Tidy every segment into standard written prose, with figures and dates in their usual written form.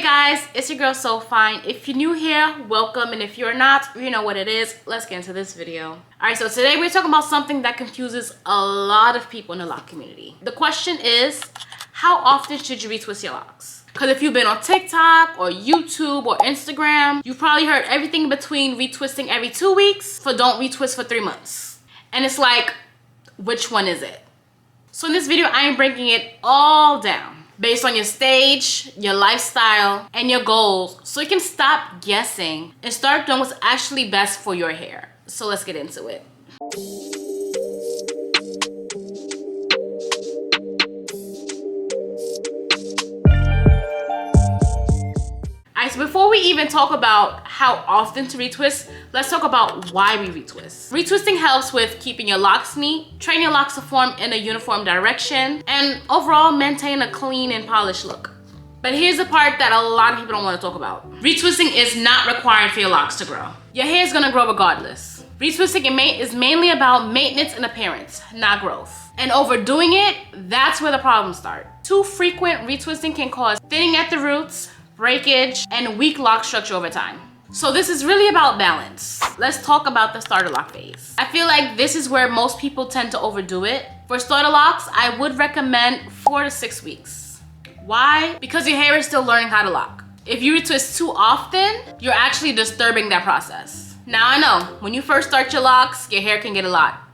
guys, it's your girl So Fine. If you're new here, welcome, and if you're not, you know what it is. Let's get into this video. Alright, so today we're talking about something that confuses a lot of people in the lock community. The question is, how often should you retwist your locks? Because if you've been on TikTok or YouTube or Instagram, you've probably heard everything between retwisting every 2 weeks for don't retwist for 3 months. And it's like, which one is it? So in this video, I am breaking it all down based on your stage, your lifestyle, and your goals, so you can stop guessing and start doing what's actually best for your hair. So let's get into it. Alright, so before we even talk about how often to retwist, let's talk about why we retwist. Retwisting helps with keeping your locks neat, train your locks to form in a uniform direction, and overall maintain a clean and polished look. But here's the part that a lot of people don't want to talk about. Retwisting is not required for your locks to grow. Your hair is gonna grow regardless. Retwisting is mainly about maintenance and appearance, not growth. And overdoing it, that's where the problems start. Too frequent retwisting can cause thinning at the roots, breakage, and weak lock structure over time. So this is really about balance. Let's talk about the starter lock phase. I feel like this is where most people tend to overdo it. For starter locks, I would recommend 4 to 6 weeks. Why? Because your hair is still learning how to lock. If you retwist too often, you're actually disturbing that process. Now I know, when you first start your locks, your hair can get a lot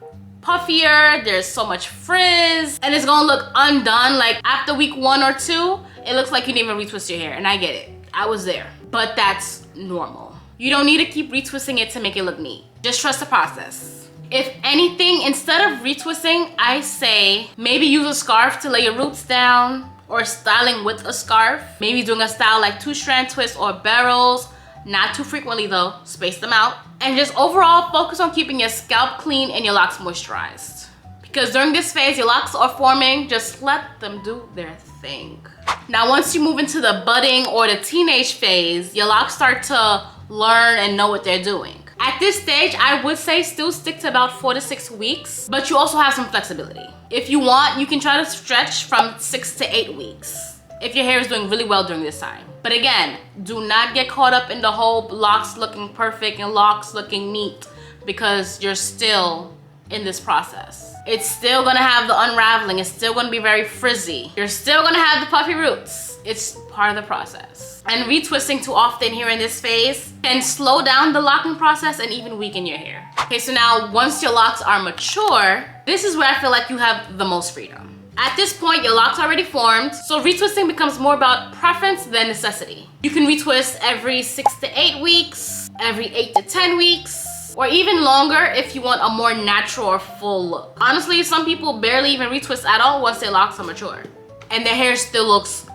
puffier, there's so much frizz, and it's gonna look undone. Like after week 1 or 2, it looks like you didn't even retwist your hair, and I get it. I was there, but that's normal. You don't need to keep retwisting it to make it look neat. Just trust the process. If anything, instead of retwisting, I say maybe use a scarf to lay your roots down, or styling with a scarf. Maybe doing a style like 2-strand twists or barrels. Not too frequently though, space them out. And just overall focus on keeping your scalp clean and your locks moisturized. Because during this phase, your locks are forming, just let them do their thing. Now, once you move into the budding or the teenage phase, your locks start to learn and know what they're doing. At this stage, I would say still stick to about 4 to 6 weeks, but you also have some flexibility. If you want, you can try to stretch from 6 to 8 weeks if your hair is doing really well during this time. But again, do not get caught up in the whole locks looking perfect and locks looking neat, because you're still in this process. It's still gonna have the unraveling. It's still gonna be very frizzy. You're still gonna have the puffy roots. It's part of the process. And retwisting too often here in this phase can slow down the locking process and even weaken your hair. Okay, so now once your locks are mature, this is where I feel like you have the most freedom. At this point, your locks are already formed, so retwisting becomes more about preference than necessity. You can retwist every 6 to 8 weeks, every 8 to 10 weeks, or even longer if you want a more natural or full look. Honestly, some people barely even retwist at all once their locks are mature, and their hair still looks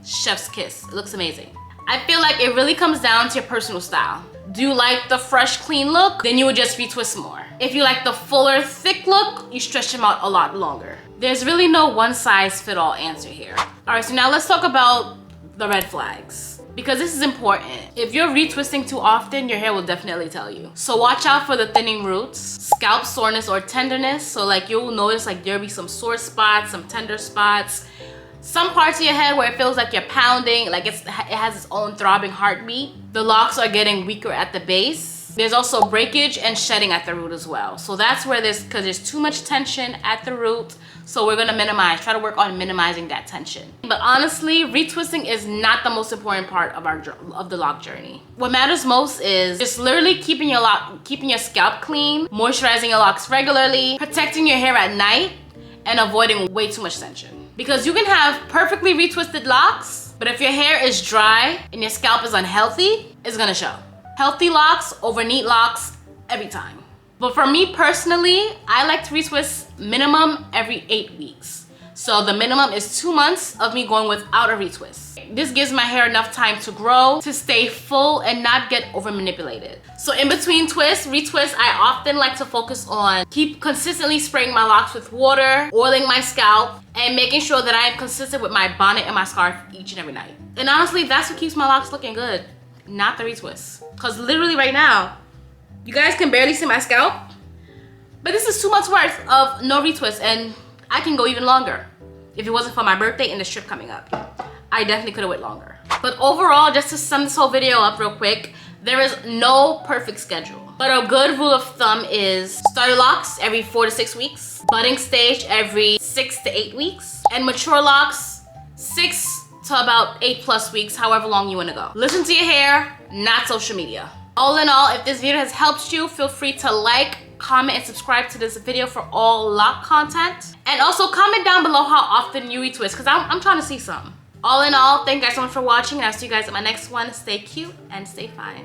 chef's kiss. It looks amazing. I feel like it really comes down to your personal style. Do you like the fresh, clean look? Then you would just retwist more. If you like the fuller, thick look, you stretch them out a lot longer. There's really no one-size-fit-all answer here. All right, so now let's talk about the red flags, because this is important. If you're retwisting too often, your hair will definitely tell you. So watch out for the thinning roots, scalp soreness or tenderness. So like you'll notice like there'll be some sore spots, some tender spots, some parts of your head where it feels like you're pounding, like it has its own throbbing heartbeat. The locks are getting weaker at the base. There's also breakage and shedding at the root as well. So that's where because there's too much tension at the root. So we're gonna try to work on minimizing that tension. But honestly, retwisting is not the most important part of the lock journey. What matters most is just literally keeping your scalp clean, moisturizing your locks regularly, protecting your hair at night, and avoiding way too much tension. Because you can have perfectly retwisted locks, but if your hair is dry and your scalp is unhealthy, it's gonna show. Healthy locks over neat locks every time. But for me personally, I like to retwist minimum every 8 weeks. So the minimum is 2 months of me going without a retwist. This gives my hair enough time to grow, to stay full, and not get over manipulated. So in between retwists, I often like to focus on keep consistently spraying my locks with water, oiling my scalp, and making sure that I am consistent with my bonnet and my scarf each and every night. And honestly, that's what keeps my locks looking good, not the retwist. Because literally right now, you guys can barely see my scalp, but this is 2 months worth of no retwist, and I can go even longer. If it wasn't for my birthday and the trip coming up, I definitely could have went longer. But overall, just to sum this whole video up real quick, there is no perfect schedule. But a good rule of thumb is start your locks every 4 to 6 weeks, budding stage every 6 to 8 weeks, and mature locks 6 to about 8+ weeks, however long you want to go. Listen to your hair, not social media. All in all, if this video has helped you, feel free to like, comment, and subscribe to this video for all lock content. And also comment down below how often you retwist, because I'm trying to see some. All in all, thank you guys so much for watching, and I'll see you guys in my next one. Stay cute and stay fine.